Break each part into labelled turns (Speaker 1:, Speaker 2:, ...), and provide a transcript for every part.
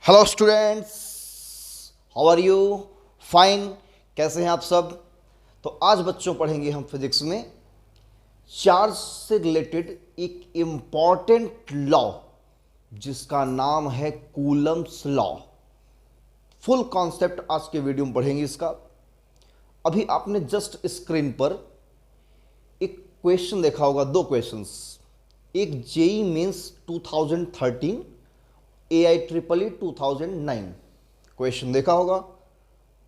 Speaker 1: Hello students, how are you? Fine. कैसे हैं आप सब? तो आज बच्चों पढ़ेंगे हम फिजिक्स में चार्ज से रिलेटेड एक इम्पॉर्टेंट लॉ जिसका नाम है कूलम्स लॉ। फुल कॉन्सेप्ट आज के वीडियो में पढ़ेंगे इसका। अभी आपने जस्ट स्क्रीन पर एक क्वेश्चन देखा होगा, दो क्वेश्चंस। एक जेई मेंस 2013, AIEEE 2009 क्वेश्चन देखा होगा।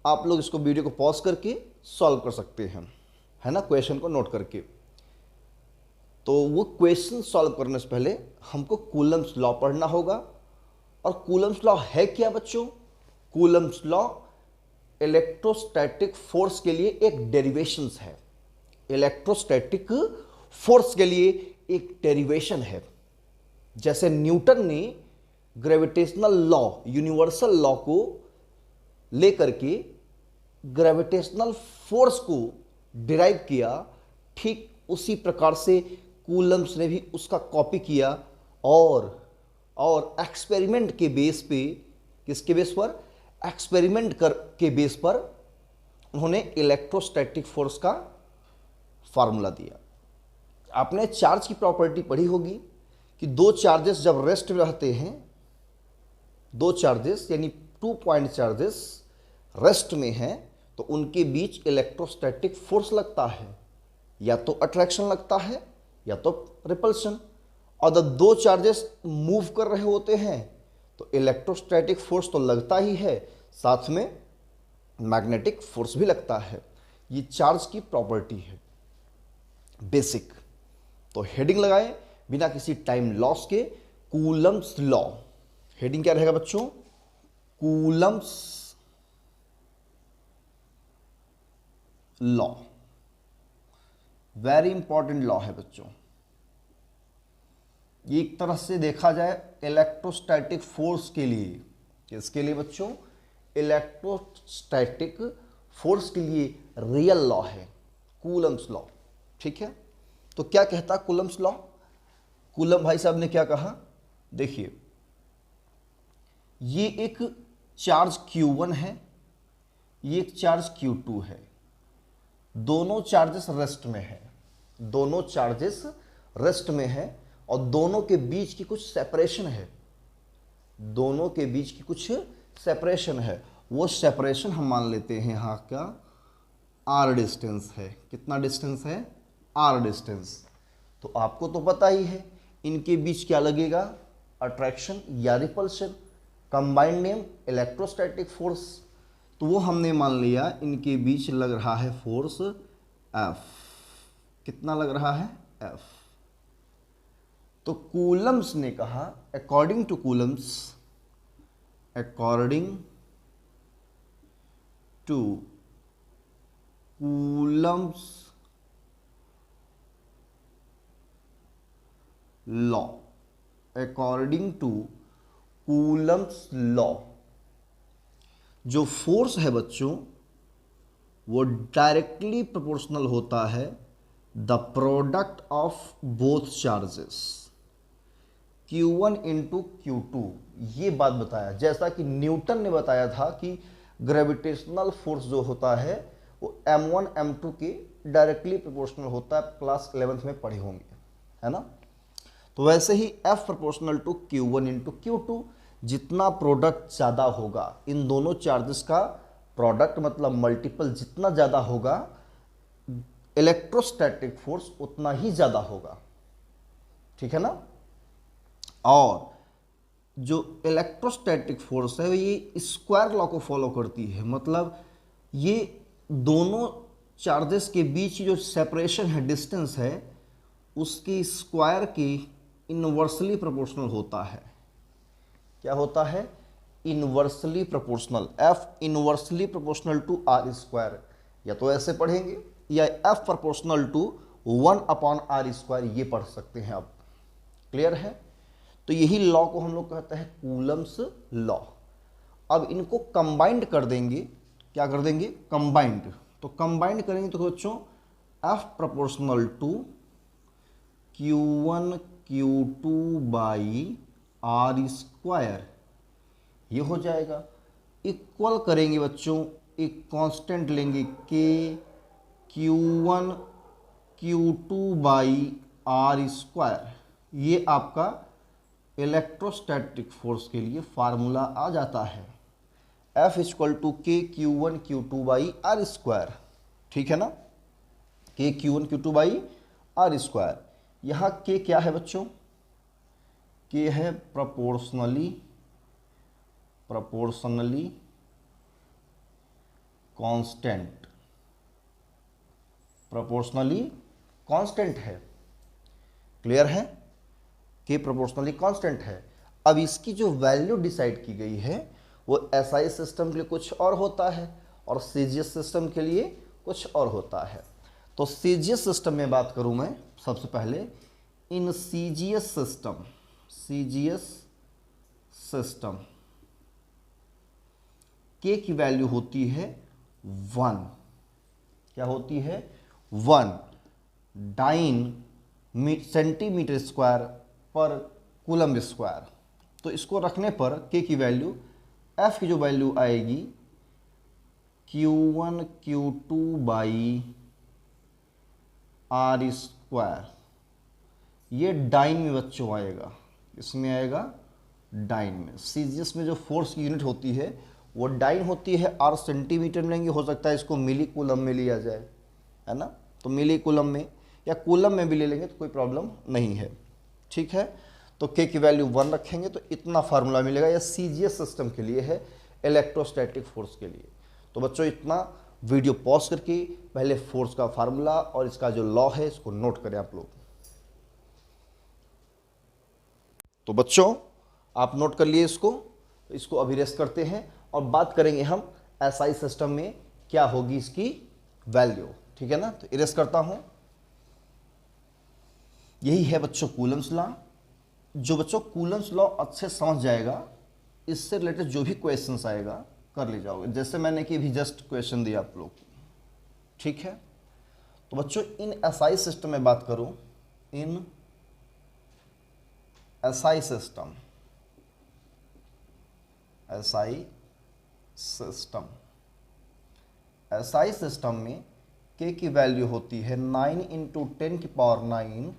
Speaker 1: आप लोग इसको वीडियो को पॉज करके सॉल्व कर सकते हैं, है ना, क्वेश्चन को नोट करके। तो वो क्वेश्चन सॉल्व करने से पहले हमको कूलम्स लॉ पढ़ना होगा। और कूलम्स लॉ है क्या बच्चों? कूलम्स लॉ इलेक्ट्रोस्टैटिक फोर्स के लिए एक डेरिवेशंस है। इलेक्ट्रोस्टैटिक फोर्स के लिए एक डेरिवेशन है। जैसे न्यूटन ने ग्रेविटेशनल लॉ, यूनिवर्सल लॉ को लेकर के ग्रेविटेशनल फोर्स को डिराइव किया, ठीक उसी प्रकार से कूलम्स ने भी उसका कॉपी किया और एक्सपेरिमेंट के बेस पे, किसके बेस पर? एक्सपेरिमेंट के बेस पर उन्होंने इलेक्ट्रोस्टैटिक फोर्स का फार्मूला दिया। आपने चार्ज की प्रॉपर्टी पढ़ी होगी कि दो चार्जेस जब रेस्ट में रहते हैं, दो चार्जेस यानी 2 पॉइंट चार्जेस रेस्ट में हैं, तो उनके बीच इलेक्ट्रोस्टैटिक फोर्स लगता है, या तो अट्रैक्शन लगता है या तो रिपल्शन। और जब दो चार्जेस मूव कर रहे होते हैं तो इलेक्ट्रोस्टैटिक फोर्स तो लगता ही है, साथ में मैग्नेटिक फोर्स भी लगता है। ये चार्ज की प्रॉपर्टी है बेसिक। तो हेडिंग लगाए बिना किसी टाइम लॉस के, कूलम्स लॉ। हेडिंग क्या रहेगा बच्चों? Coulomb's law. Very important law है बच्चों। ये एक तरह से देखा जाए इलेक्ट्रोस्टैटिक फोर्स के लिए। किसके लिए बच्चों? इलेक्ट्रोस्टैटिक फोर्स के लिए रियल लॉ है कूलम्स लॉ। ठीक है, तो क्या कहता कूलम्स लॉ? कूलम भाई साहब ने क्या कहा? देखिए, ये एक चार्ज Q1 है, ये एक चार्ज Q2 है। दोनों चार्जेस रेस्ट में है, दोनों चार्जेस रेस्ट में है, और दोनों के बीच की कुछ सेपरेशन है, दोनों के बीच की कुछ सेपरेशन है। वो सेपरेशन हम मान लेते हैं यहाँ का R डिस्टेंस है। कितना डिस्टेंस है? R distance. तो आपको तो पता ही है इनके बीच क्या लगेगा, अट्रैक्शन या repulsion. Combined name electrostatic force. तो वो हमने मान लिया इनके बीच लग रहा है फोर्स F। कितना लग रहा है? F। तो कूलम्स ने कहा, according to Coulomb's, according to Coulomb's law, according to Coulomb's law, जो फोर्स है बच्चों वो डायरेक्टली प्रोपोर्शनल होता है the product of both charges Q1 into Q2। ये बात बताया, जैसा कि न्यूटन ने बताया था कि ग्रेविटेशनल फोर्स जो होता है वो M1 M2 के डायरेक्टली प्रोपोर्शनल होता है। क्लास 11th में पढ़े होंगे, है ना। तो वैसे ही F proportional to Q1 into Q2। जितना प्रोडक्ट ज़्यादा होगा, इन दोनों चार्जेस का प्रोडक्ट मतलब मल्टीपल जितना ज़्यादा होगा, इलेक्ट्रोस्टैटिक फोर्स उतना ही ज़्यादा होगा। ठीक है ना। और जो इलेक्ट्रोस्टैटिक फोर्स है ये स्क्वायर लॉ को फॉलो करती है। मतलब ये दोनों चार्जेस के बीच जो सेपरेशन है, डिस्टेंस है, उसकी स्क्वायर की इनवर्सली प्रोपोर्शनल होता है। क्या होता है? Inversely proportional. F inversely proportional to R square. या तो ऐसे पढ़ेंगे या F प्रोपोर्शनल टू 1/R², ये पढ़ सकते हैं आप। क्लियर है? तो यही लॉ को हम लोग कहते हैं कूलम्स लॉ। अब इनको कंबाइंड कर देंगे। क्या कर देंगे? कंबाइंड। तो कंबाइंड करेंगे तो बच्चों F proportional to Q1 Q2 by R square, ये हो जाएगा। इक्वल करेंगे बच्चों, एक कांस्टेंट लेंगे के Q1 Q2 by R square, ये आपका इलेक्ट्रोस्टैटिक फोर्स के लिए फार्मूला आ जाता है, F इक्वल टू के Q1 Q2 by R square. ठीक है ना, के Q1 Q2 by R square. यहाँ के क्या है बच्चों, के है प्रोपोर्शनली कांस्टेंट, प्रोपोर्शनली कांस्टेंट है। क्लियर है, के प्रोपोर्शनली कांस्टेंट है। अब इसकी जो वैल्यू डिसाइड की गई है वो एसआई सिस्टम के लिए कुछ और होता है और सीजीएस सिस्टम के लिए कुछ और होता है। तो सीजीएस सिस्टम में बात करूं मैं सबसे पहले, इन सीजीएस सिस्टम के की वैल्यू होती है 1। क्या होती है, 1 डाइन सेंटीमीटर स्क्वायर पर कूलम स्क्वायर। तो इसको रखने पर के की वैल्यू, एफ की जो वैल्यू आएगी Q1 Q2 by R square, ये डाइन में बच्चों आएगा, इसमें आएगा डाइन में। सीजीएस में जो फोर्स की यूनिट होती है वो डाइन होती है, आर सेंटीमीटर में लेंगे, हो सकता है इसको मिली कूलम में लिया जाए, है ना, तो मिली कूलम में या कूलम में भी ले लेंगे तो कोई प्रॉब्लम नहीं है। ठीक है, तो के की वैल्यू 1 रखेंगे तो इतना फार्मूला मिलेगा। यह सीजीएस सिस्टम के लिए है, इलेक्ट्रोस्टैटिक फोर्स के लिए। तो बच्चों इतना वीडियो पॉज करके पहले फोर्स का फार्मूला और इसका जो लॉ है इसको नोट करें आप लोग। तो बच्चों आप नोट कर लिए इसको अभी रेस्ट करते हैं और बात करेंगे हम एसआई सिस्टम में क्या होगी इसकी वैल्यू। ठीक है ना, तो इरेज करता हूं। यही है बच्चों कूलम्स लॉ। जो बच्चों कूलम्स लॉ अच्छे समझ जाएगा, इससे रिलेटेड जो भी क्वेश्चंस आएगा कर ले जाओगे, जैसे मैंने कि अभी जस्ट क्वेश्चन दिया आप लोग। ठीक है, तो बच्चों इन एसआई सिस्टम में बात करूं, इन एसआई सिस्टम में के की वैल्यू होती है 9 × 10⁹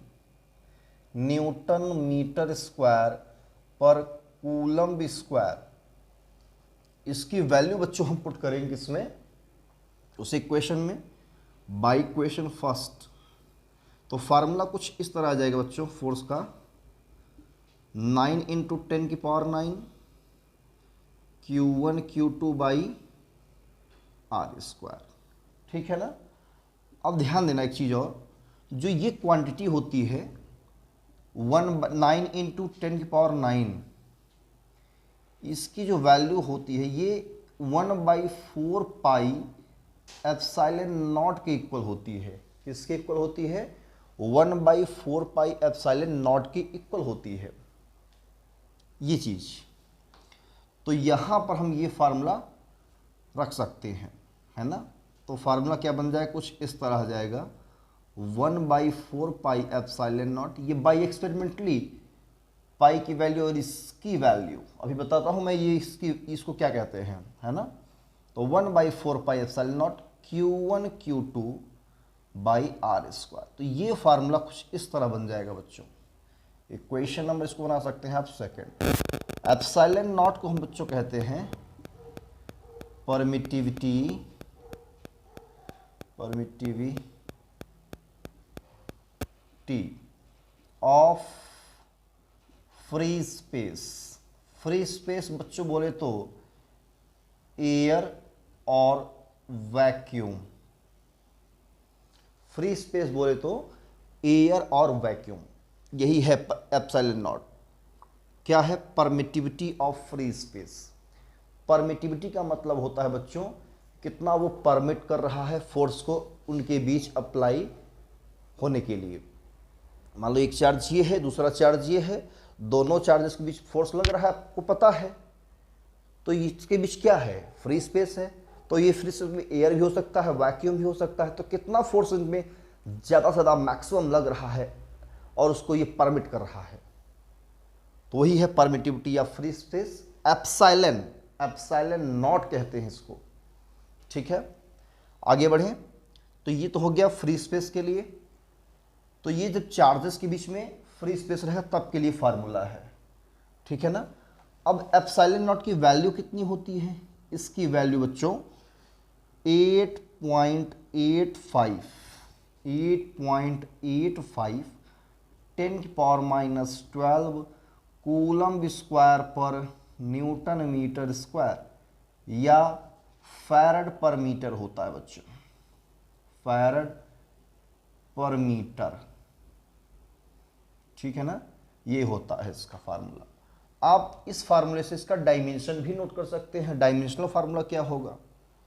Speaker 1: न्यूटन मीटर स्क्वायर पर कूलम्ब स्क्वायर। इसकी वैल्यू बच्चों हम पुट करेंगे इसमें, उस इक्वेशन में, बाय इक्वेशन फर्स्ट। तो फार्मूला कुछ इस तरह आ जाएगा बच्चों फोर्स का, 9 × 10⁹ Q1 Q2 by R square. ठीक है ना। अब ध्यान देना एक चीज़ और, जो ये क्वांटिटी होती है 9 × 10⁹, इसकी जो वैल्यू होती है ये 1/4 पाई एप्सिलॉन नॉट के इक्वल होती है। किसके इक्वल होती है, 1/4 पाई एप्सिलॉन नॉट के इक्वल होती है ये चीज़। तो यहाँ पर हम ये फार्मूला रख सकते हैं, है ना। तो फार्मूला क्या बन जाए, कुछ इस तरह आ जाएगा, 1/4 पाई एप्सिलॉन नॉट, ये बाई एक्सपेरिमेंटली पाई की वैल्यू और इसकी वैल्यू अभी बताता हूँ मैं, ये इसको क्या कहते हैं, है ना। तो 1/4 pi epsilon naught Q1 Q2 by R square. तो ये फार्मूला कुछ इस तरह बन जाएगा बच्चों। इक्वेशन नंबर इसको बना सकते हैं आप सेकंड। एप्सिलॉन नॉट को हम बच्चों कहते हैं परमिटिविटी ऑफ फ्री स्पेस बच्चों बोले तो एयर और वैक्यूम। फ्री स्पेस बोले तो एयर और वैक्यूम, यही है एप्सिलॉन नॉट। क्या है, permittivity of free space. Permittivity का मतलब होता है बच्चों कितना वो परमिट कर रहा है फोर्स को उनके बीच अप्लाई होने के लिए। मान लो एक चार्ज ये है, दूसरा चार्ज ये है, दोनों चार्जेस के बीच फोर्स लग रहा है, आपको पता है। तो इसके बीच क्या है, फ्री स्पेस है। तो ये फ्री स्पेस में एयर भी हो सकता है, वैक्यूम भी हो सकता है। तो कितना फोर्स इनमें ज़्यादा से ज़्यादा मैक्सिमम लग रहा है और उसको ये परमिट कर रहा है, तो वही है permittivity of free space. Epsilon, epsilon not कहते हैं इसको। ठीक है, आगे बढ़ें। तो ये तो हो गया फ्री स्पेस के लिए। तो ये जब चार्जेस के बीच में फ्री स्पेस रहेगा तब के लिए फार्मूला है। ठीक है ना। अब एप्सिलॉन नॉट की वैल्यू कितनी होती है? इसकी वैल्यू बच्चों 8.85 10⁻⁻12 कूलम्ब स्क्वायर पर न्यूटन मीटर स्क्वायर या फैरड पर मीटर होता है बच्चों, फैरड पर मीटर। ठीक है ना, ये होता है इसका फार्मूला। आप इस फार्मूले से इसका डायमेंशन भी नोट कर सकते हैं। डायमेंशनल फार्मूला क्या होगा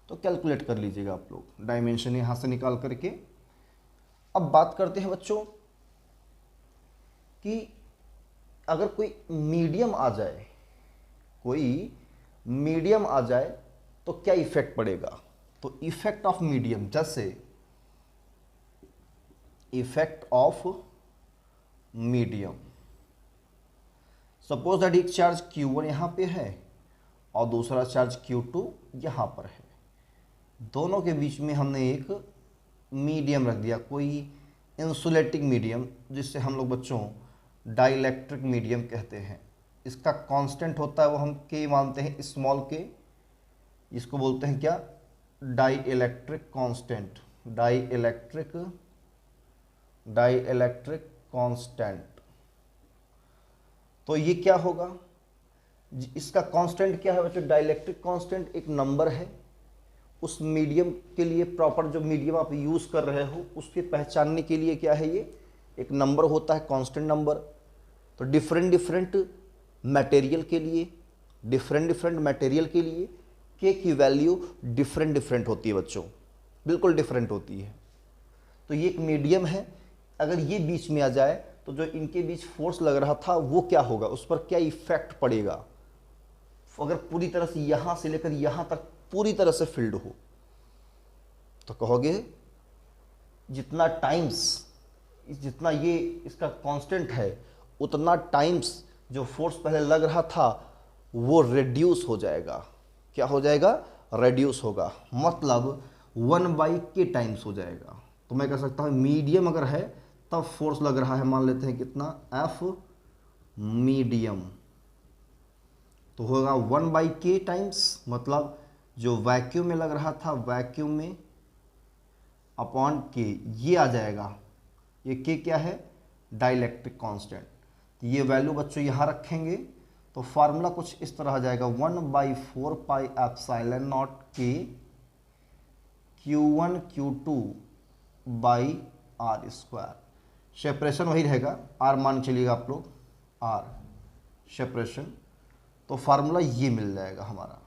Speaker 1: तो कैलकुलेट कर लीजिएगा आप लोग, डायमेंशन यहां से निकाल करके। अब बात करते हैं बच्चों कि अगर कोई मीडियम आ जाए, कोई मीडियम आ जाए तो क्या इफेक्ट पड़ेगा। तो इफेक्ट ऑफ मीडियम, जैसे effect of medium, suppose that एक चार्ज Q1 यहां पे है और दूसरा चार्ज Q2 यहां पर है। दोनों के बीच में हमने एक मीडियम रख दिया, कोई इंसुलेटिंग मीडियम, जिससे हम लोग बच्चों डाइलेक्ट्रिक मीडियम कहते हैं। इसका कांस्टेंट होता है वो हम K मानते हैं, स्मॉल k। इसको बोलते हैं क्या, डाइइलेक्ट्रिक कांस्टेंट, डाइइलेक्ट्रिक कांस्टेंट। तो ये क्या होगा, इसका कांस्टेंट क्या है बच्चों, डाइइलेक्ट्रिक कांस्टेंट एक नंबर है। उस मीडियम के लिए, प्रॉपर जो मीडियम आप यूज कर रहे हो उसके पहचानने के लिए क्या है, ये एक नंबर होता है, कांस्टेंट नंबर। तो डिफरेंट डिफरेंट मटेरियल के लिए, के की वैल्यू डिफरेंट डिफरेंट होती है बच्चों, बिल्कुल डिफरेंट होती है। तो ये एक मीडियम है, अगर ये बीच में आ जाए तो जो इनके बीच फोर्स लग रहा था वो क्या होगा, उस पर क्या इफेक्ट पड़ेगा। अगर पूरी तरह से यहां से लेकर यहां तक पूरी तरह से फील्ड हो तो कहोगे जितना टाइम्स, जितना ये इसका कांस्टेंट है उतना टाइम्स जो फोर्स पहले लग रहा था वो रिड्यूस हो जाएगा। क्या हो जाएगा, रिड्यूस होगा, मतलब 1/k टाइम्स हो जाएगा। तो मैं कह सकता हूं मीडियम अगर है तब फोर्स लग रहा है, मान लेते हैं कितना, F मीडियम, तो होगा 1/k टाइम्स, मतलब जो वैक्यूम में लग रहा था वैक्यूम में अपॉन k, ये आ जाएगा। ये k क्या है, डाइलेक्ट्रिक कांस्टेंट। तो ये वैल्यू बच्चों यहाँ रखेंगे तो फार्मूला कुछ इस तरह आ जाएगा, 1/4 pi epsilon naught k Q1 Q2 by R square. Separation वही रहेगा, r मान चलिएगा आप लोग, r सेपरेशन। तो फार्मूला ये मिल जाएगा हमारा।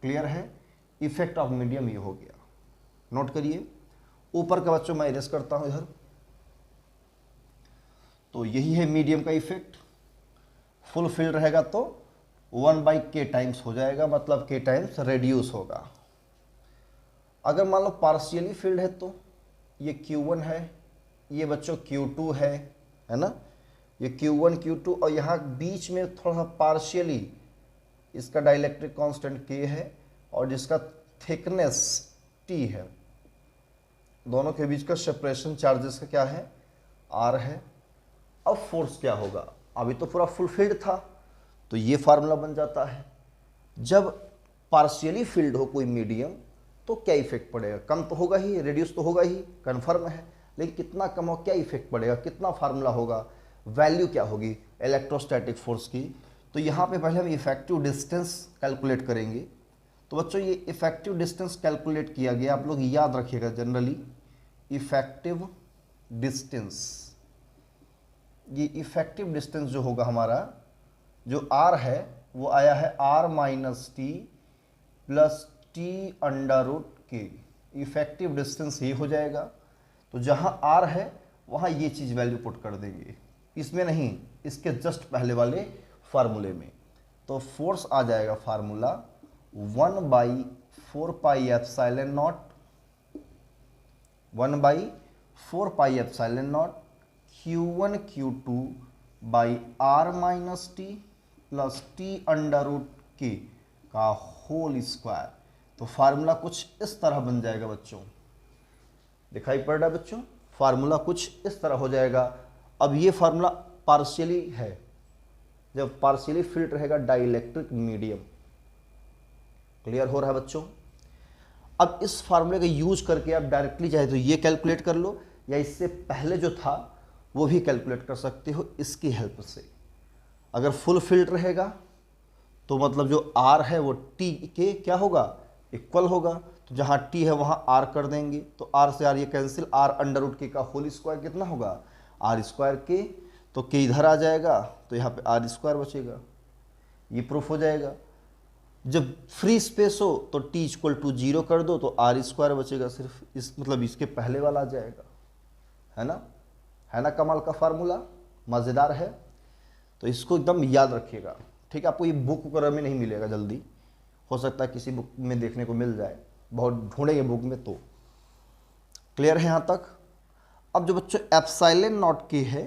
Speaker 1: क्लियर है, इफेक्ट ऑफ मीडियम ये हो गया, नोट करिए। ऊपर का बच्चों मैं इरेज करता हूं इधर। तो यही है मीडियम का इफेक्ट। फुल फील्ड रहेगा तो 1/k टाइम्स हो जाएगा, मतलब k टाइम्स रेड्यूस होगा। अगर मान लो पार्शियली फील्ड है तो ये Q1 है, ये बच्चों Q2 है ना, ये Q1 Q2 और यहाँ बीच में थोड़ा पार्शियली इसका डाइलेक्ट्रिक कांस्टेंट k है और जिसका थिकनेस t है। दोनों के बीच का सेपरेशन चार्जेस का क्या है, r है। अब फोर्स क्या होगा, अभी तो पूरा फुल फील्ड था तो ये फार्मूला बन जाता है। जब पार्शियली फील्ड हो कोई मीडियम तो क्या इफेक्ट पड़ेगा, कम तो होगा ही, रेड्यूस तो होगा ही, कन्फर्म है, लेकिन कितना कम हो, क्या इफेक्ट पड़ेगा, कितना फार्मूला होगा, वैल्यू क्या होगी इलेक्ट्रोस्टैटिक फोर्स की। तो यहाँ पे पहले हम इफेक्टिव डिस्टेंस कैलकुलेट करेंगे। तो बच्चों ये इफेक्टिव डिस्टेंस कैलकुलेट किया गया, आप लोग याद रखिएगा जनरली, इफेक्टिव डिस्टेंस, ये इफेक्टिव डिस्टेंस जो होगा हमारा, जो r है वो आया है r-t plus t√k। Effective distance ये हो जाएगा। तो जहां r है वहां ये चीज वैल्यू पुट कर देंगे, इसमें नहीं, इसके जस्ट पहले वाले फार्मूले में। तो फोर्स आ जाएगा formula 1/4 pi epsilon naught, 1/4 pi epsilon naught Q1 Q2 by r-t plus T under root के का होल स्क्वायर। तो फार्मूला कुछ इस तरह बन जाएगा बच्चों, दिखाई पड़ रहा है बच्चों, फार्मूला कुछ इस तरह हो जाएगा। अब ये फार्मूला पार्शियली है, जब पार्शियली फिल्ड रहेगा डाइलेक्ट्रिक मीडियम। क्लियर हो रहा है बच्चों। अब इस फार्मूले का यूज करके आप डायरेक्टली चाहे तो ये कैलकुलेट कर लो, या इससे पहले जो था वो भी कैलकुलेट कर सकते हो इसकी हेल्प से। अगर फुल फिल्ड रहेगा तो मतलब जो आर है वो टी के क्या होगा, इक्वल होगा। तो जहाँ टी है वहाँ आर कर देंगे, तो आर से आर ये कैंसिल, आर अंडर रूट के का होल स्क्वायर कितना होगा, आर स्क्वायर के। तो के इधर आ जाएगा तो यहाँ पे आर स्क्वायर बचेगा, ये प्रूफ हो जाएगा। जब फ्री स्पेस हो तो टी इक्वल टू 0 कर दो तो आर स्क्वायर बचेगा, सिर्फ इस मतलब इसके पहले वाला आ जाएगा, है ना, है ना। कमाल का फार्मूला, मज़ेदार है। तो इसको एकदम याद रखिएगा, ठीक है। आपको ये बुक वगैरह में नहीं मिलेगा जल्दी, हो सकता है किसी बुक में देखने को मिल जाए, बहुत ढूंढेंगे बुक में तो। क्लियर है यहाँ तक। अब जो बच्चों एप्सिलॉन नॉट के है,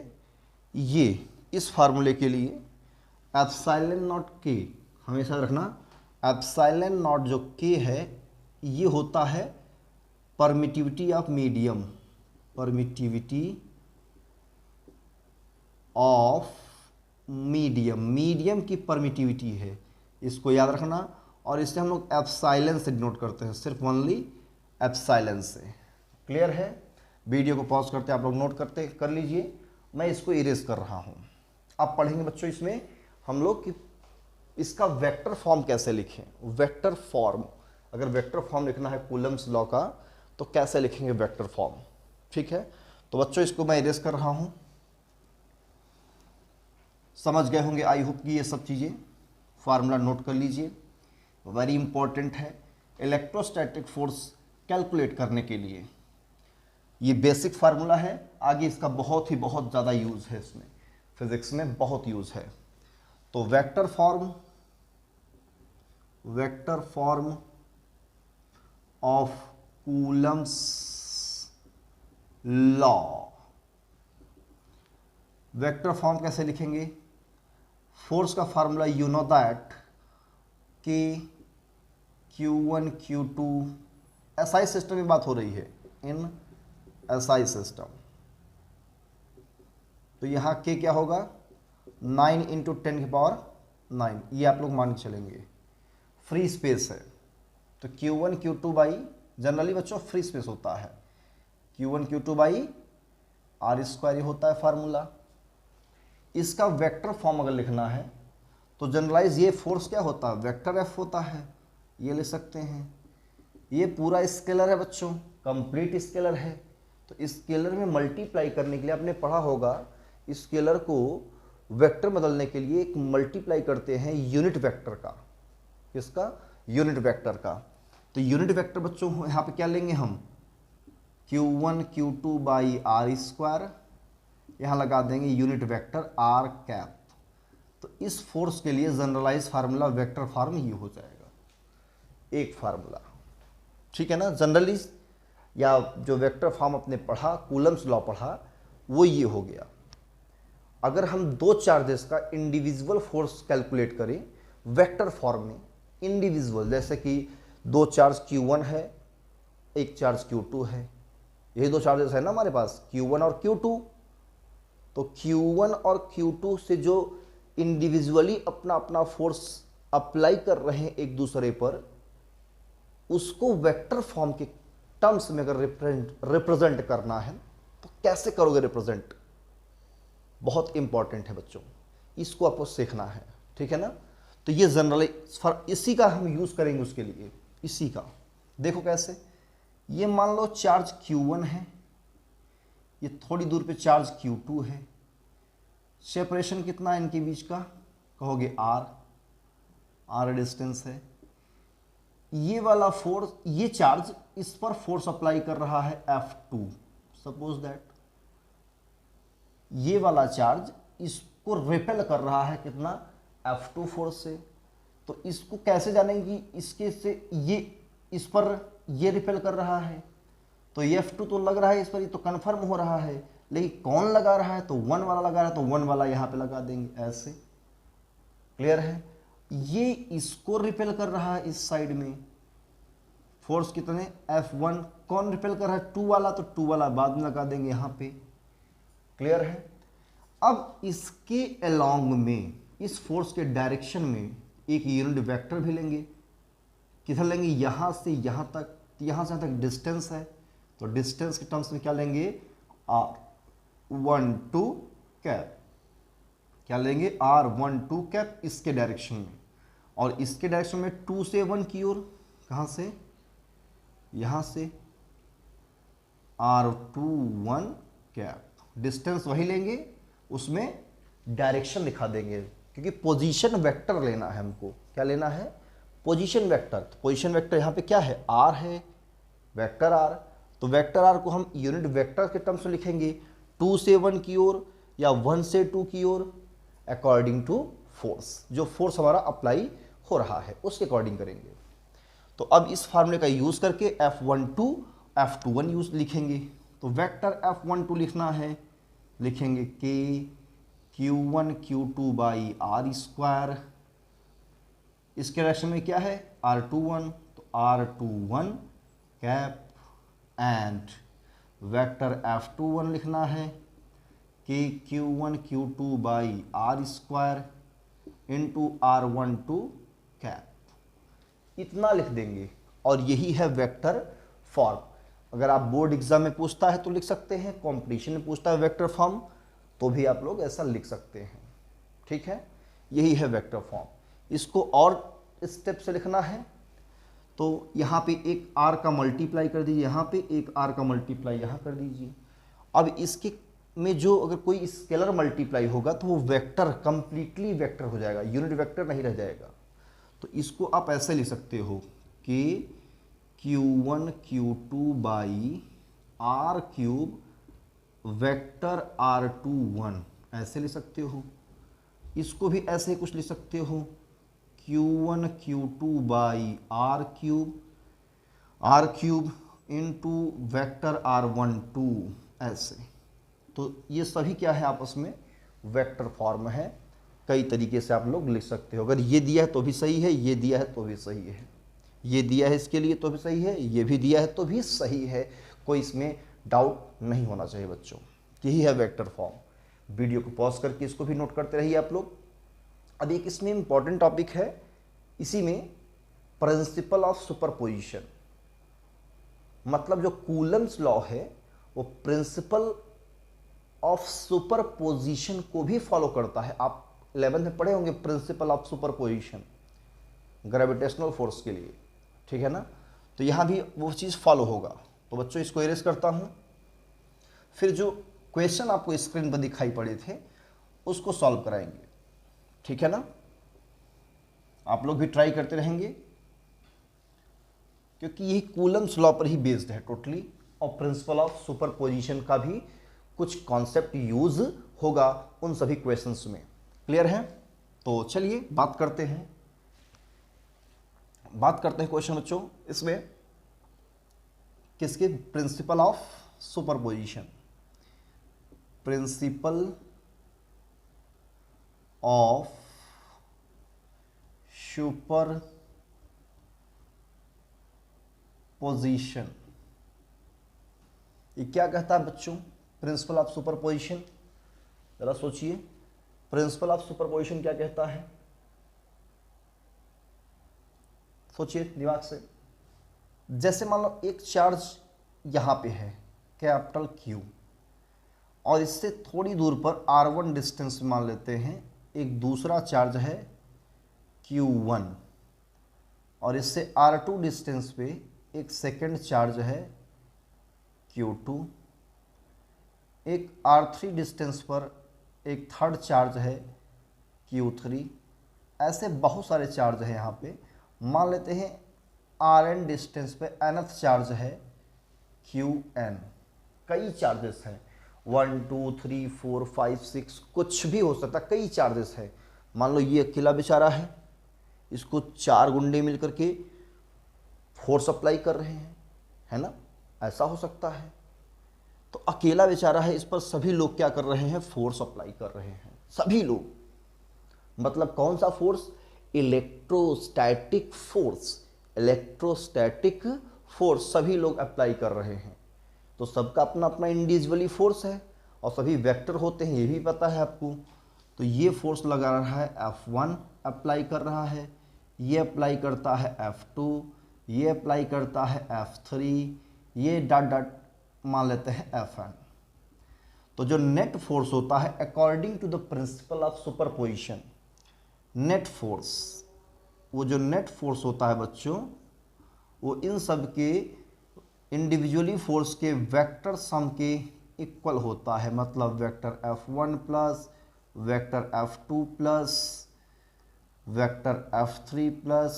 Speaker 1: ये इस फार्मूले के लिए एप्सिलॉन नॉट के हमेशा रखना, एप्सिलॉन नॉट जो के है ये होता है permittivity of medium, permittivity of medium, medium की परमिटिविटी है, इसको याद रखना। और इससे हम लोग एप्सिलॉन से डिनोट करते हैं, सिर्फ ओनली एप्सिलॉन से। क्लियर है। वीडियो को पॉज करते आप लोग नोट करते कर लीजिए, मैं इसको इरेज कर रहा हूँ। अब पढ़ेंगे बच्चों इसमें हम लोग कि इसका वेक्टर फॉर्म कैसे लिखें। वेक्टर फॉर्म, अगर वेक्टर फॉर्म लिखना है कूलम्स लॉ का तो कैसे लिखेंगे वेक्टर फॉर्म, ठीक है। तो बच्चों इसको मैं इरेज कर रहा हूँ, समझ गए होंगे आई होप कि ये सब चीज़ें। फार्मूला नोट कर लीजिए, वेरी इंपॉर्टेंट है इलेक्ट्रोस्टैटिक फोर्स कैलकुलेट करने के लिए। ये बेसिक फार्मूला है, आगे इसका बहुत ही बहुत ज़्यादा यूज़ है, इसमें फिजिक्स में बहुत यूज़ है। तो vector form of Coulomb's law, vector form कैसे लिखेंगे। फोर्स का फार्मूला यू नो दैट कि Q1 Q2 SI सिस्टम में बात हो रही है, इन SI सिस्टम। तो यहाँ के क्या होगा 9 × 10⁻⁹, ये आप लोग मान के चलेंगे। फ्री स्पेस है तो Q1 Q2 बाई, जनरली बच्चों फ्री स्पेस होता है, Q1 Q2 by R square होता है फार्मूला। इसका वेक्टर फॉर्म अगर लिखना है तो जनरलाइज ये फोर्स क्या होता है, वेक्टर एफ होता है, ये ले सकते हैं। ये पूरा स्केलर है बच्चों, कंप्लीट स्केलर है। तो स्केलर में मल्टीप्लाई करने के लिए आपने पढ़ा होगा, स्केलर को वेक्टर बदलने के लिए एक मल्टीप्लाई करते हैं यूनिट वेक्टर का। किसका, यूनिट वेक्टर का। तो यूनिट वेक्टर बच्चों यहाँ पे क्या लेंगे हम, Q1 Q2 by R square, यहाँ लगा देंगे यूनिट वेक्टर आर कैप। तो इस फोर्स के लिए जनरलाइज फार्मूला वेक्टर फॉर्म ये हो जाएगा, एक फार्मूला, ठीक है ना। जनरली या जो वेक्टर फॉर्म अपने पढ़ा, कूलम्स लॉ पढ़ा, वो ये हो गया। अगर हम दो चार्जेस का इंडिविजुअल फोर्स कैलकुलेट करें वेक्टर फॉर्म में, इंडिविजुअल, जैसे कि दो चार्ज Q1 है, एक चार्ज Q2 है, यही दो चार्जेस है ना हमारे पास, Q1 और Q2। तो Q1 और Q2 से जो इंडिविजुअली अपना अपना फोर्स अप्लाई कर रहे हैं एक दूसरे पर, उसको वेक्टर फॉर्म के टर्म्स में अगर रिप्रेजेंट करना है तो कैसे करोगे रिप्रेजेंट, बहुत इंपॉर्टेंट है बच्चों, इसको आपको सीखना है, ठीक है ना। तो ये जनरली इसी का हम यूज करेंगे उसके लिए, इसी का। देखो कैसे, ये मान लो चार्ज Q1 है, ये थोड़ी दूर पे चार्ज Q2 है, सेपरेशन कितना है इनके बीच का, कहोगे R डिस्टेंस है। ये वाला फोर्स, ये चार्ज इस पर फोर्स अप्लाई कर रहा है F2, सपोज दैट ये वाला चार्ज इसको रिपेल कर रहा है कितना, F2 फोर्स से। तो इसको कैसे जानेंगे कि इसके से ये इस पर ये रिपेल कर रहा है, तो ये F2 तो लग रहा है इस पर, ये तो कंफर्म हो रहा है, लेकिन कौन लगा रहा है, तो 1 वाला लगा रहा है, तो 1 वाला यहाँ पे लगा देंगे ऐसे। क्लियर है। ये इसको रिपेल कर रहा है इस साइड में, फोर्स कितने F1, कौन रिपेल कर रहा है 2 वाला, तो 2 वाला बाद में लगा देंगे यहां पे। क्लियर है। अब इसके अलोंग में, इस फोर्स के डायरेक्शन में एक यूनिट वेक्टर भी लेंगे। किधर लेंगे, यहां से यहां तक, यहां से यहां तक डिस्टेंस है, तो डिस्टेंस के टर्म्स में क्या लेंगे, R12 कैप, क्या लेंगे R12 कैप इसके डायरेक्शन में, और इसके डायरेक्शन में 2 से 1 की ओर, कहां से, यहां से R21 कैप, डिस्टेंस वही लेंगे, उसमें डायरेक्शन दिखा देंगे, क्योंकि पोजीशन वेक्टर लेना है हमको। क्या लेना है, पोजीशन वेक्टर। तो पोजीशन वेक्टर यहाँ पे क्या है, R है, वेक्टर R। तो वेक्टर R को हम यूनिट वेक्टर के टर्म्स में लिखेंगे, 2 से 1 की ओर या 1 से 2 की ओर, अकॉर्डिंग टू फोर्स, जो फोर्स हमारा अप्लाई हो रहा है उसके अकॉर्डिंग करेंगे। तो अब इस फार्मूले का यूज करके F12 F21 यूज लिखेंगे। तो वेक्टर F12 लिखना है, लिखेंगे K Q1 Q2 by R square, इसके डायरेक्शन में क्या है R21, तो R21 cap, and vector F21 लिखना है K Q1 Q2 by R square into R12 cap, इतना लिख देंगे। और यही है वेक्टर फॉर्म। अगर आप बोर्ड एग्जाम में पूछता है तो लिख सकते हैं, कंपटीशन में पूछता है वेक्टर फॉर्म तो भी आप लोग ऐसा लिख सकते हैं। ठीक है, यही है वेक्टर फॉर्म। इसको और स्टेप से लिखना है, तो यहाँ पे एक R का मल्टीप्लाई कर दीजिए, यहाँ पे एक R का मल्टीप्लाई यहाँ कर दीजिए। अब इसके में जो अगर कोई स्केलर मल्टीप्लाई होगा तो वो वेक्टर कंप्लीटली वेक्टर हो जाएगा, यूनिट वेक्टर नहीं रह जाएगा। तो इसको आप ऐसे लिख सकते हो कि Q1 Q2 by R cube vector R21, ऐसे लिख सकते हो। इसको भी ऐसे कुछ लिख सकते हो, Q1 Q2 by R cube into vector R12, ऐसे। तो ये सभी क्या है, आपस में वेक्टर फॉर्म है। कई तरीके से आप लोग लिख सकते हो। अगर ये दिया है तो भी सही है, ये दिया है तो भी सही है, ये दिया है इसके लिए तो भी सही है, ये भी दिया है तो भी सही है। कोई इसमें डाउट नहीं होना चाहिए बच्चों। यही है वेक्टर फॉर्म। वीडियो को पॉज करके इसको भी नोट करते रहिए आप लोग। अब एक इसमें इंपॉर्टेंट टॉपिक है, इसी में प्रिंसिपल ऑफ सुपरपोजिशन, मतलब जो कूलम्स लॉ है वो प्रिंसिपल ऑफ सुपरपोजिशन को भी फॉलो करता है। आप 11th में पढ़े होंगे principal of superposition gravitational force के लिए, ठीक है ना। तो यहाँ भी वो चीज़ फॉलो होगा। तो बच्चों इसको इरेज करता हूँ, फिर जो क्वेश्चन आपको स्क्रीन पर दिखाई पड़े थे उसको सॉल्व कराएंगे, ठीक है ना। आप लोग भी ट्राई करते रहेंगे, क्योंकि यही कूलम्स लॉ पर ही बेस्ड है टोटली, और प्रिंसिपल ऑफ सुपरपोजिशन का भी कुछ कॉन्सेप्ट यूज होगा उन सभी क्वेश्चंस में। क्लियर है। तो चलिए बात करते हैं क्वेश्चन बच्चों, इसमें किसके, principal of superposition, principal of superposition. ये क्या कहता है बच्चों, प्रिंसिपल ऑफ सुपरपोजिशन, जरा सोचिए, प्रिंसिपल ऑफ सुपरपोजिशन क्या कहता है, सोचिए दिमाग से। जैसे मान लो एक चार्ज यहां पे है कैपिटल Q, और इससे थोड़ी दूर पर R1 डिस्टेंस मान लेते हैं एक दूसरा चार्ज है Q1, और इससे R2 डिस्टेंस पे एक सेकंड चार्ज है Q2, एक R3 डिस्टेंस पर एक थर्ड चार्ज है Q3। ऐसे बहुत सारे चार्ज हैं यहाँ पे। मान लेते हैं Rn डिस्टेंस पे nth चार्ज है Qn। कई चार्जेस हैं, 1 2 3 4 5 6, कुछ भी हो सकता, कई चार्जेस है। मान लो ये अकेला बेचारा है, इसको 4 गुंडे मिलकर के फोर्स अप्लाई कर रहे हैं, है ना, ऐसा हो सकता है। तो अकेला बेचारा है, इस पर सभी लोग क्या कर रहे हैं, फोर्स अप्लाई कर रहे हैं, सभी लोग। मतलब कौन सा force? Electrostatic force. Electrostatic force सभी लोग अप्लाई कर रहे हैं, तो सबका अपना अपना इंडिविजुअली फोर्स है और सभी वेक्टर होते हैं, ये भी पता है आपको। तो ये फोर्स लगा रहा है F1 अप्लाई कर रहा है, ये अप्लाई करता है F2, ये अप्लाई करता है F3, ये डॉट डॉट मान लेते हैं Fn। तो जो नेट फोर्स होता है according to the principle of superposition, net force, वो जो नेट फोर्स होता है बच्चों, वो इन सब के इंडिविजुअली फोर्स के वेक्टर सम के इक्वल होता है। मतलब vector F1 plus vector F2 plus vector F3 plus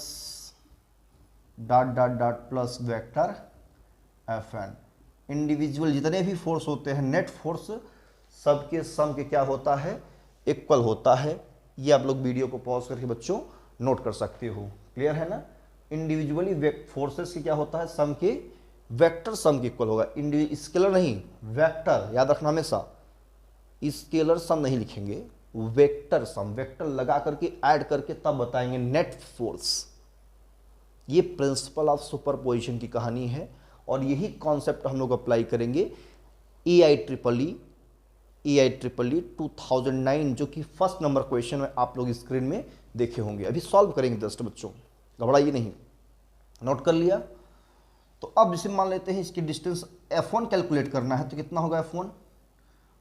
Speaker 1: dot dot dot plus vector Fn। Individual जितने भी फोर्स होते हैं, नेट फोर्स सबके सम के क्या होता है? इक्वल होता है। ये आप लोग वीडियो को पॉज करके बच्चों नोट कर सकते हो। क्लियर है ना? इंडिविजुअली फोर्सेस की क्या होता है? सम के वेक्टर सम के इक्वल होगा। स्केलर नहीं, वेक्टर, याद रखना हमेशा, स्केलर सम नहीं लिखेंगे, वेक्टर सम, वेक्टर लगा करके ऐड करके तब बताएंगे नेट फोर्स। ये प्रिंसिपल ऑफ सुपरपोजिशन की कहानी है और यही कॉन्सेप्ट हम लोग अप्लाई करेंगे EIEEE 2009, जो कि फर्स्ट नंबर क्वेश्चन में आप लोग स्क्रीन में देखे होंगे। अभी सॉल्व करेंगे जस्ट बच्चों, घबराइए नहीं। नोट कर लिया? तो अब इसे मान लेते हैं इसकी डिस्टेंस F1 कैलकुलेट करना है, तो कितना होगा F1?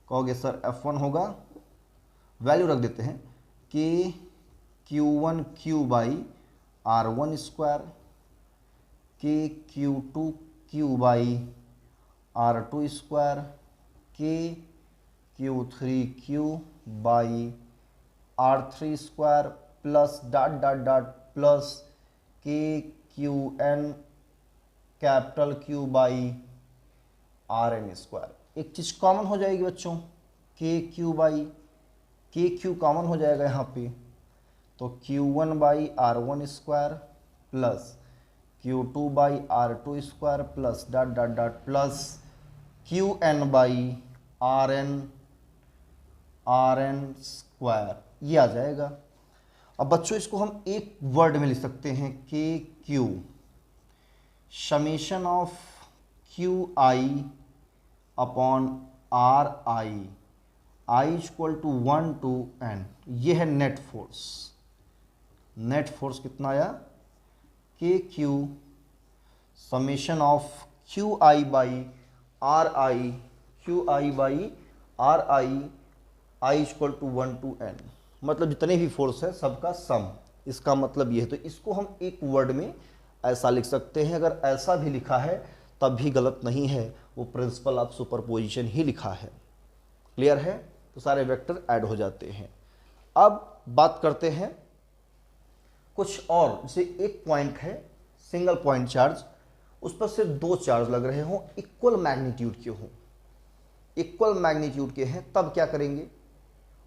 Speaker 1: कहोगे सर F1 होगा, वैल्यू रख देते हैं कि Q1 Q by R1 square, के Q2 Q by R2 square, के Q3 Q by R3 square plus dot dot dot plus के QN capital Q by RN square. एक चीज़ कॉमन हो जाएगी बच्चों, के Q बाई के Q कॉमन हो जाएगा यहाँ पे, तो Q1 by R1 square plus Q2 by R2 square plus dot dot dot plus QN by RN square, ये आ जाएगा। अब बच्चों इसको हम एक वर्ड में लिख सकते हैं, k Q summation of QI upon RI, I equal to 1 to N। ये है नेट फोर्स। नेट फोर्स कितना आया? K Q summation of QI by RI, QI by RI, I equal to 1 to N। मतलब जितने भी force है सबका सम, इसका मतलब ये है। तो इसको हम एक वर्ड में ऐसा लिख सकते हैं। अगर ऐसा भी लिखा है तब भी गलत नहीं है, वो प्रिंसिपल ऑफ सुपरपोजिशन ही लिखा है। क्लियर है? तो सारे वेक्टर ऐड हो जाते हैं। अब बात करते हैं कुछ और, जैसे एक पॉइंट है सिंगल पॉइंट चार्ज, उस पर सिर्फ दो चार्ज लग रहे हों, इक्वल मैग्नीट्यूड के हों, इक्वल मैग्नीट्यूड के हैं, तब क्या करेंगे?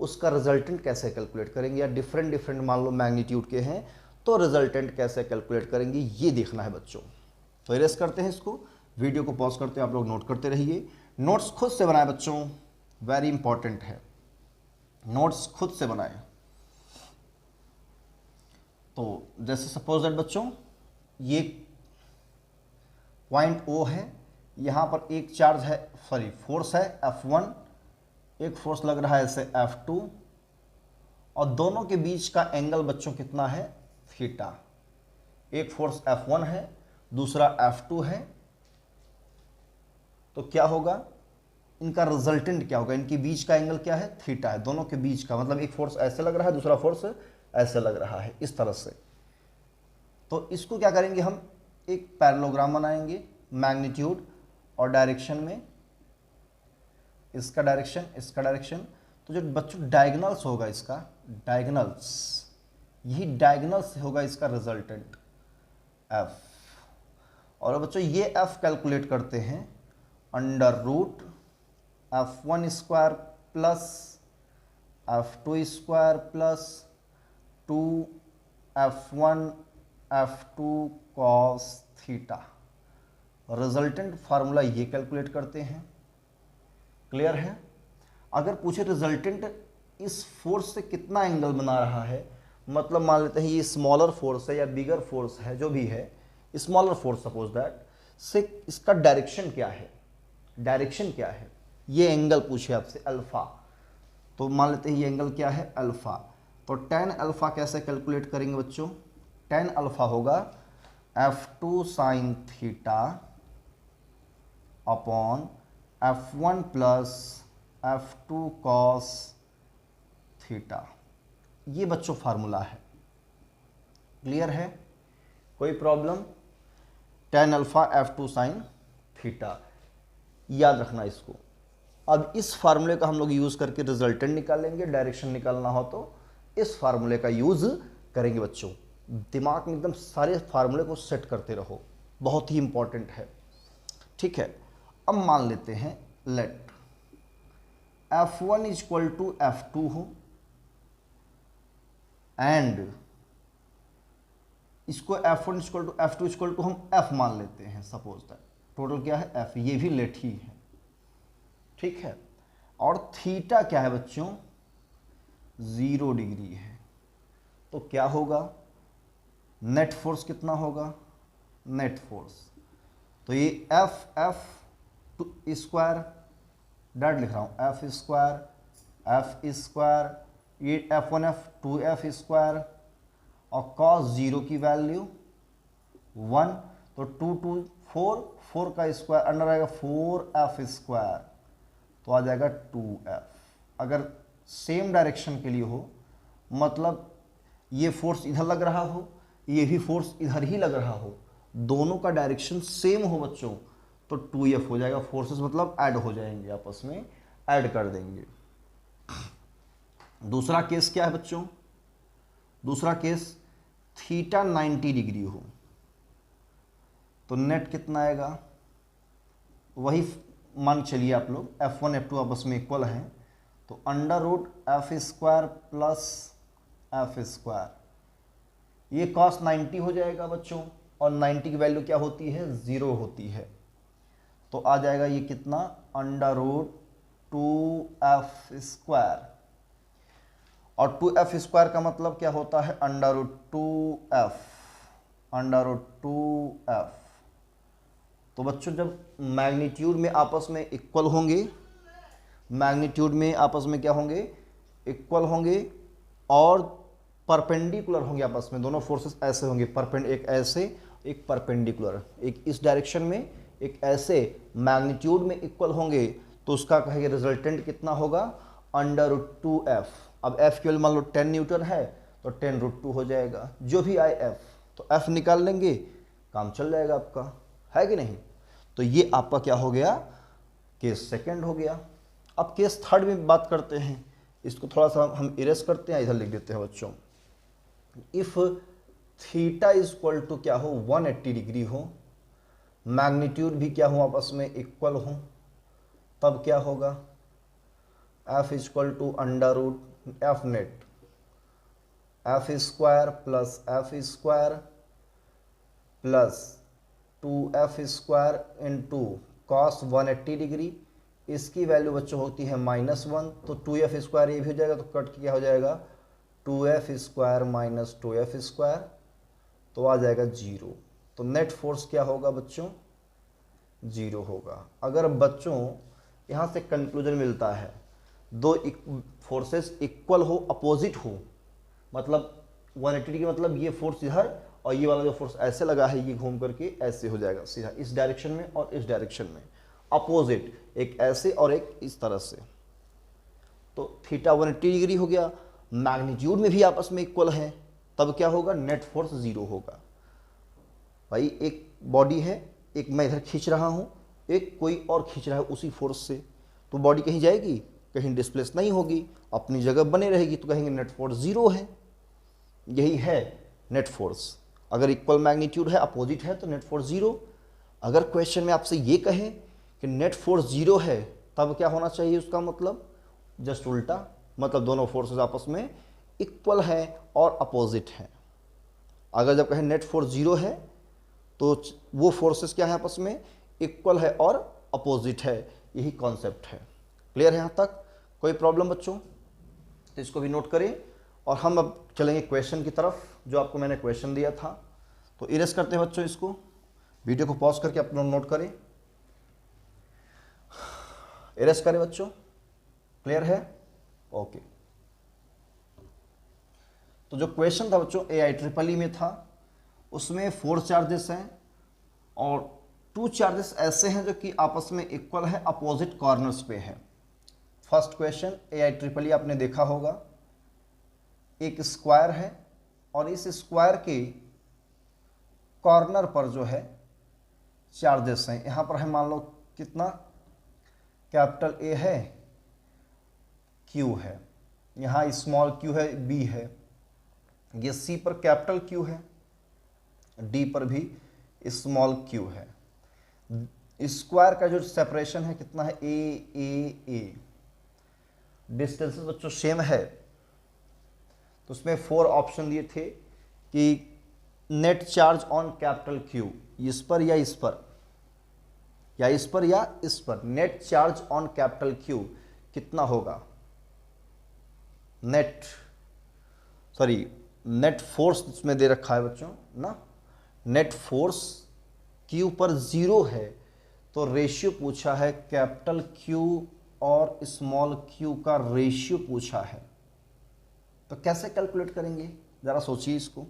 Speaker 1: उसका रिजल्टेंट कैसे कैलकुलेट करेंगे? या डिफरेंट डिफरेंट मान लो मैग्नीट्यूड के हैं तो रिजल्टेंट कैसे कैलकुलेट करेंगे, ये देखना है बच्चों। तो इरेज करते हैं इसको, वीडियो को पॉज करते हैं, आप लोग नोट करते रहिए। नोट्स खुद से बनाए बच्चों, वेरी इंपॉर्टेंट है, नोट्स खुद से बनाए। तो जैसे सपोज दैट बच्चों, ये पॉइंट O है, यहाँ पर एक चार्ज है, सॉरी फोर्स है F1, एक फोर्स लग रहा है ऐसे F2, और दोनों के बीच का एंगल बच्चों कितना है? थीटा। एक फोर्स F1 है, दूसरा F2 है, तो क्या होगा? इनका रिजल्टेंट क्या होगा? इनके बीच का एंगल क्या है? थीटा है, दोनों के बीच का। मतलब एक फोर्स ऐसे लग रहा है, दूसरा फोर्स ऐसे लग रहा है, इस तरह से। तो इसको क्या करेंगे हम? एक पैरेललोग्राम बनाएंगे मैग्नीट्यूड और डायरेक्शन में, इसका डायरेक्शन, इसका डायरेक्शन। तो जो बच्चों डायगोनल्स होगा इसका, डायगोनल्स, यही डायगोनल्स होगा इसका रिजल्टेंट F। और बच्चों ये F कैलकुलेट करते हैं under root F1 square plus F2 square plus 2F1 F2 cos theta. Resultant formula ये कैलकुलेट करते हैं। क्लियर है? अगर पूछे रिजल्टेंट इस फोर्स से कितना एंगल बना रहा है, मतलब मान लेते हैं ये स्मॉलर फोर्स है या बिगर फोर्स है, जो भी है स्मॉलर फोर्स सपोज दैट से इसका डायरेक्शन क्या है, डायरेक्शन क्या है, ये एंगल पूछे आपसे अल्फा, तो मान लेते हैं ये एंगल क्या है अल्फा। तो टेन अल्फा कैसे कैलकुलेट करेंगे बच्चों, टेन अल्फा होगा F2 sine theta upon F1 plus F2 cos theta. ये बच्चों फार्मूला है, क्लियर है, कोई problem. Tan alpha F2 sine theta, याद रखना इसको। अब इस फार्मूले का हम लोग यूज करके रिजल्टेंट निकालेंगे, डायरेक्शन निकालना हो तो इस फार्मूले का यूज करेंगे बच्चों। दिमाग में एकदम सारे फार्मूले को सेट करते रहो, बहुत ही इंपॉर्टेंट है, ठीक है। अब मान लेते हैं late F1 equal to F2 हो एंड इसको F1 equal to F2 equal to हम F मान लेते हैं, सपोज दैट टोटल क्या है F, ये भी लेट ही है, ठीक है। और थीटा क्या है बच्चों 0 डिग्री है, तो क्या होगा नेट फोर्स कितना होगा, नेट फोर्स, तो ये F स्क्वायर डायरेक्ट लिख रहा हूं F स्क्वायर ये F1 2F स्क्वायर और cos 0 की वैल्यू 1, तो 2 2 4, 4 का स्क्वायर अंडर आएगा 4F स्क्वायर, तो आ जाएगा 2F। अगर सेम डायरेक्शन के लिए हो, मतलब ये फोर्स इधर लग रहा हो, ये भी फोर्स इधर ही लग रहा हो, दोनों का डायरेक्शन सेम हो बच्चों, तो 2F हो जाएगा। फोर्सेस मतलब ऐड हो जाएंगे, आपस में ऐड कर देंगे। दूसरा केस क्या है बच्चों, दूसरा केस थीटा 90 डिग्री हो, तो नेट कितना आएगा, वही मान चलिए आप लोग F1 F2 आपस में इक्वल हैं, तो under root F square plus F square, ये cos 90 हो जाएगा बच्चों, और 90 की वैल्यू क्या होती है 0 होती है, तो आ जाएगा ये कितना अंडर रूट 2F स्क्वायर, और 2F स्क्वायर का मतलब क्या होता है under root 2F, under root 2F। तो बच्चों जब मैग्नीट्यूड में आपस में इक्वल होंगे, मैग्नीट्यूड में आपस में क्या होंगे इक्वल होंगे और परपेंडिकुलर होंगे आपस में, दोनों फोर्सेस ऐसे होंगे, एक ऐसे एक परपेंडिकुलर, एक इस डायरेक्शन में एक ऐसे, मैग्नीट्यूड में इक्वल होंगे, तो उसका कहेंगे रिजल्टेंट कितना होगा अंडर रूट 2F। अब F केवल मान लो 10 न्यूटन है, तो 10 रूट 2 हो जाएगा, जो भी आए F, तो F निकाल लेंगे, काम चल जाएगा आपका, है कि नहीं। तो ये आपका क्या हो गया केस सेकंड हो गया। अब केस थर्ड में बात करते हैं, इसको थोड़ा सा हम इरेज करते हैं, इधर लिख देते हैं बच्चों। If theta is equal to क्या हो 180 डिग्री हो, मैग्नीट्यूड भी क्या हो आपस में इक्वल हो, तब क्या होगा F is equal to under root F net F square plus F square plus 2F square into cos 180 degree, इसकी वैल्यू बच्चों होती है -1, तो 2F स्क्वायर ये भी हो जाएगा, तो कट के क्या हो जाएगा 2F square minus 2F square, तो आ जाएगा 0। तो नेट फोर्स क्या होगा बच्चों 0 होगा। अगर बच्चों यहाँ से कंक्लूजन मिलता है, दो फोर्सेस इक्वल हो, अपोजिट हो, मतलब 180 डिग्री मतलब ये फोर्स इधर और ये वाला जो फोर्स ऐसे लगा है, ये घूम करके ऐसे हो जाएगा सीधा इस डायरेक्शन में और इस डायरेक्शन में, अपोजिट, एक ऐसे और एक इस तरह से, तो थीटा 180 डिग्री हो गया, मैग्नीट्यूड में भी आपस में इक्वल है, तब क्या होगा नेट फोर्स 0 होगा। भाई एक बॉडी है, एक मैं इधर खींच रहा हूँ, एक कोई और खींच रहा है उसी फोर्स से, तो बॉडी कहीं जाएगी, कहीं डिस्प्लेस नहीं होगी, अपनी जगह बने रहेगी, तो कहेंगे नेट फोर्स 0 है। यही है नेट फोर्स। अगर इक्वल मैग्नीट्यूड है, अपोजिट है, तो नेट फोर्स 0। अगर क्वेश्चन में आपसे ये कहें कि नेट फोर्स 0 है, तब क्या होना चाहिए, उसका मतलब जस्ट उल्टा, मतलब दोनों फोर्सेस आपस में इक्वल हैं और अपोजिट हैं। अगर जब कहें नेट फोर्स 0 है, तो वो फोर्सेस क्या है आपस में इक्वल है और अपोजिट है, यही कॉन्सेप्ट है। क्लियर है यहाँ तक, कोई प्रॉब्लम बच्चों? तो इसको भी नोट करें और हम अब चलेंगे क्वेश्चन की तरफ, जो आपको मैंने क्वेश्चन दिया था। तो इरेज करते हैं बच्चों, इसको वीडियो को पॉज करके अपना नोट करें, इरेज करें बच्चों। क्लियर है? ओके। तो जो क्वेश्चन था बच्चों AIEEE में था, उसमें 4 चार्जेस हैं और 2 चार्जेस ऐसे हैं जो कि आपस में इक्वल है, अपोजिट कॉर्नर्स पे है। फर्स्ट क्वेश्चन AIEEE आपने देखा होगा, एक स्क्वायर है और इस स्क्वायर के कॉर्नर पर जो है चार्जेस हैं। यहाँ पर है मान लो कितना, कैपिटल A है, Q है, यहाँ स्मॉल q है, B है, ये C पर कैपिटल Q है, D पर भी स्मॉल q है। स्क्वायर का जो सेपरेशन है कितना है, A। डिस्टेंसेस बच्चों सेम है, तो उसमें 4 ऑप्शन दिए थे कि net charge on capital Q, इस पर या इस पर, या इस पर या इस पर, net charge on capital Q कितना होगा। नेट फोर्स इसमें दे रखा है बच्चों ना, नेट फोर्स Q पर 0 है, तो रेशियो पूछा है कैपिटल Q और स्मॉल q का रेशियो पूछा है। तो कैसे कैलकुलेट करेंगे, ज़रा सोचिए इसको।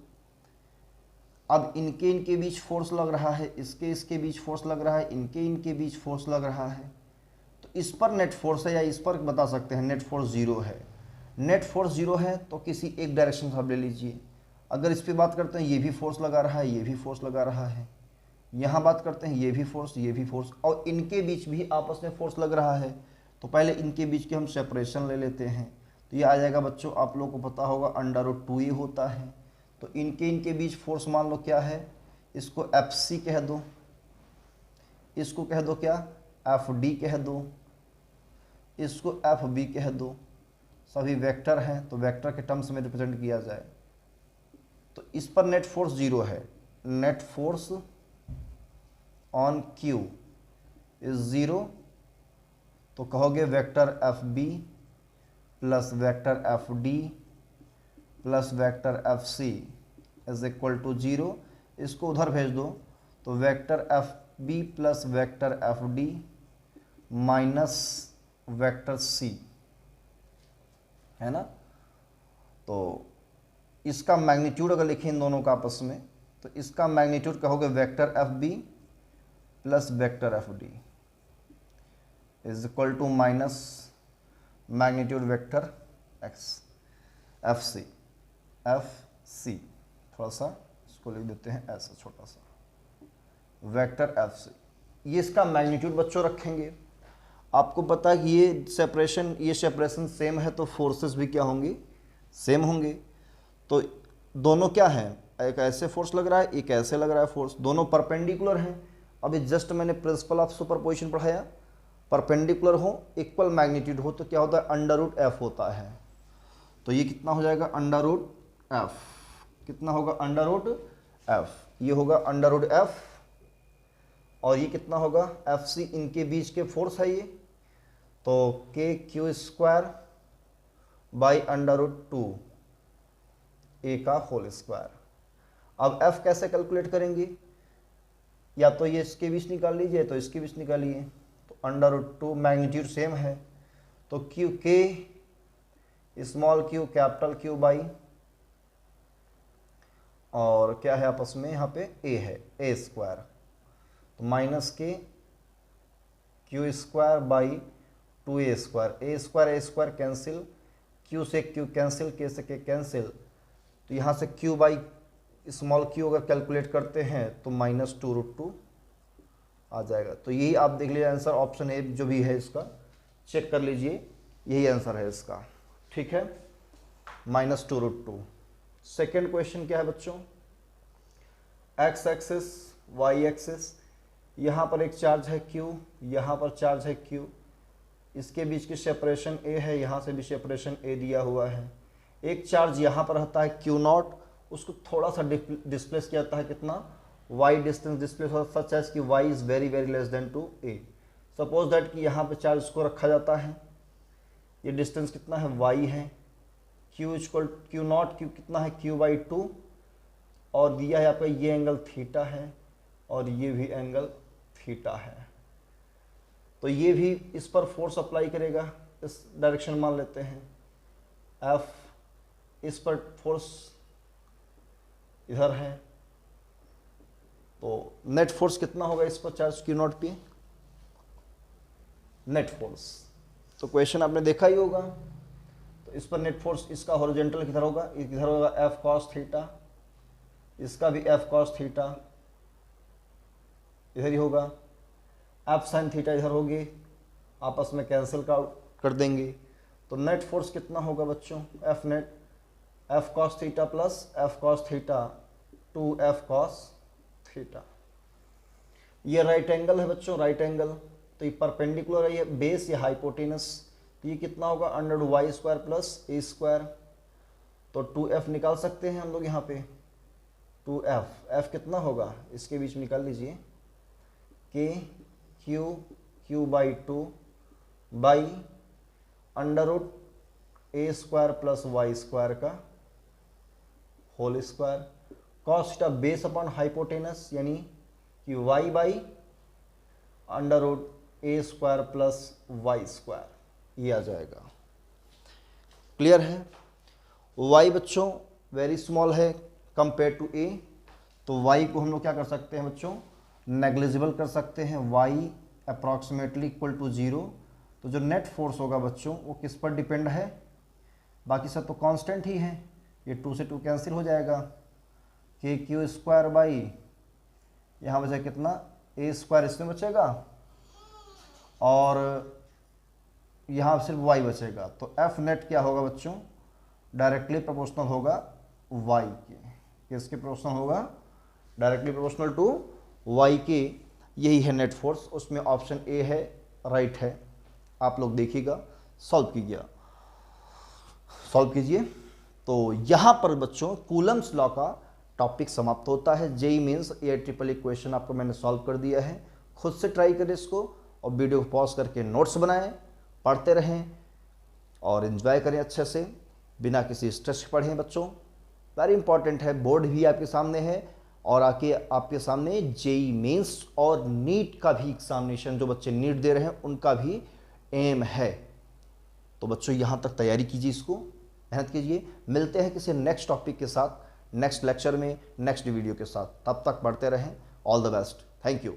Speaker 1: अब इनके बीच फोर्स लग रहा है, इसके बीच फोर्स लग रहा है, इनके बीच फोर्स लग रहा है, तो इस पर नेट फोर्स है या इस पर बता सकते हैं नेट फोर्स 0 है। नेट फोर्स 0 है तो किसी एक डायरेक्शन से आप ले लीजिए। अगर इस पे बात करते हैं ये भी फोर्स लगा रहा है, ये भी फोर्स लगा रहा है, यहाँ बात करते हैं ये भी फोर्स, और इनके बीच भी आपस में फोर्स लग रहा है, तो पहले इनके बीच के हम सेपरेशन ले लेते हैं। तो ये आ जाएगा बच्चों, आप लोगों को पता होगा √2a होता है। तो इनके बीच फोर्स मान लो क्या है, इसको FC कह दो, इसको कह दो क्या, FD कह दो, इसको FB कह दो। सभी वेक्टर हैं तो वेक्टर के टर्म्स में रिप्रेजेंट किया जाए। तो इस पर नेट फोर्स 0 है, net force on Q is 0, तो कहोगे vector FB plus vector FD plus vector FC is equal to 0। इसको उधर भेज दो तो vector FB plus vector FD minus vector C है ना। तो इसका मैग्नीट्यूड अगर लिखें इन दोनों का आपस में, तो इसका मैग्नीट्यूड कहोगे vector FB plus vector FD is equal to minus magnitude vector FC। थोड़ा सा इसको लिख देते हैं ऐसा छोटा सा, वेक्टर FC, ये इसका मैग्नीट्यूड बच्चों रखेंगे। आपको पता है कि ये सेपरेशन सेम है, तो फोर्सेस भी क्या होंगी, सेम होंगे। तो दोनों क्या हैं, एक ऐसे फोर्स लग रहा है, एक ऐसे लग रहा है फोर्स, दोनों परपेंडिकुलर हैं। अभी जस्ट मैंने प्रिंसिपल ऑफ सुपरपोजिशन पढ़ाया, परपेंडिकुलर हो, इक्वल मैग्नीट्यूड हो, तो क्या होता है √f होता है। तो ये कितना हो जाएगा √f, कितना होगा √f, ये होगा √f, और ये कितना होगा FC, इनके बीच के फोर्स है ये, तो KQ² बाई √2 a का होल स्क्वायर। अब f कैसे कैलकुलेट करेंगे, या तो ये इसके बीच निकाल लीजिए, तो इसके बीच निकालिए, तो √2 मैग्नीट्यूड सेम है, तो K small q capital Q by, और क्या है आपस में यहाँ पे a है, a², तो minus KQ² by 2a², a² cancel, Q से Q कैंसिल, K से K कैंसिल, तो यहाँ से Q बाई स्मॉल q अगर कैलकुलेट करते हैं तो -2√2 आ जाएगा। तो यही आप देख लीजिए आंसर, ऑप्शन ए जो भी है इसका चेक कर लीजिए, यही आंसर है इसका, ठीक है, -2√2। सेकेंड क्वेश्चन क्या है बच्चों, x एक्सिस y एक्सिस, यहाँ पर एक चार्ज है q, यहाँ पर चार्ज है q, इसके बीच की सेपरेशन a है, यहाँ से भी सेपरेशन a दिया हुआ है। एक चार्ज यहाँ पर रहता है Q0, उसको थोड़ा सा डिस्प्लेस किया जाता है, कितना y डिस्टेंस डिस्प्लेस होता है, सच एज कि y is very very less than to a। Suppose that कि यहाँ पे चार्ज को रखा जाता है, ये डिस्टेंस कितना है y है, Q equal Q not, Q कितना है Q/2, और दिया है आपका ये एंगल थीटा है और ये भी एंगल थीटा है। तो ये भी इस पर फोर्स अप्लाई करेगा, इस डायरेक्शन मान लेते हैं F, इस पर फोर्स इधर है, तो नेट फोर्स कितना होगा इस पर चार्ज Q0 पे, नेट फोर्स। तो क्वेश्चन आपने देखा ही होगा। तो इस पर नेट फोर्स, इसका हॉरिजॉन्टल किधर होगा, इधर होगा F cos थीटा, इसका भी F cos थीटा इधर ही होगा, F sin थीटा इधर होगी, आपस में कैंसिल कर देंगे। तो नेट फोर्स कितना होगा बच्चों, F net F cos theta plus F cos theta 2F cos theta. ये राइट एंगल है बच्चों, राइट एंगल, तो ये परपेंडिकुलर है, ये बेस, ये हाइपोटेनस, तो ये कितना होगा √y² प्लस a²। तो 2F निकाल सकते हैं हम लोग यहाँ पे, 2F, F कितना होगा इसके बीच में निकाल लीजिए, K Q/2 by √a² plus y² का whole square, cos theta base upon hypotenuse यानी कि y by √a² plus y², ये आ जाएगा। क्लियर है। y बच्चों वेरी स्मॉल है कंपेयर टू a, तो y को हम लोग क्या कर सकते हैं बच्चों, नेग्लिजिबल कर सकते हैं, y अप्रॉक्सीमेटली इक्वल टू 0। तो जो नेट फोर्स होगा बच्चों वो किस पर डिपेंड है, बाकी सब तो कांस्टेंट ही है, ये 2 से 2 कैंसिल हो जाएगा, KQ² बाई यहाँ बचा कितना a² इसमें बचेगा और यहाँ सिर्फ y बचेगा। तो F नेट क्या होगा बच्चों, डायरेक्टली प्रोपोर्शनल होगा y के, किसके प्रोपोर्शनल होगा, डायरेक्टली प्रोपोर्शनल टू y के। यही है नेट फोर्स, उसमें ऑप्शन ए है, राइट है। आप लोग देखिएगा, सॉल्व कीजिए। तो यहाँ पर बच्चों कूलम्स लॉ का टॉपिक समाप्त होता है। जेई मीन्स AIEEE क्वेश्चन आपको मैंने सॉल्व कर दिया है। खुद से ट्राई करें इसको और वीडियो को पॉज करके नोट्स बनाएं, पढ़ते रहें और एंजॉय करें अच्छे से, बिना किसी स्ट्रेस के पढ़ें बच्चों। वेरी इंपॉर्टेंट है, बोर्ड भी आपके सामने है और आपके सामने जेई मेंस और नीट का भी एग्जामिनेशन, जो बच्चे नीट दे रहे हैं उनका भी एम है। तो बच्चों यहाँ तक तैयारी कीजिए, इसको मेहनत कीजिए। मिलते हैं किसी नेक्स्ट टॉपिक के साथ, नेक्स्ट लेक्चर में, नेक्स्ट वीडियो के साथ। तब तक पढ़ते रहें। All the best, thank you.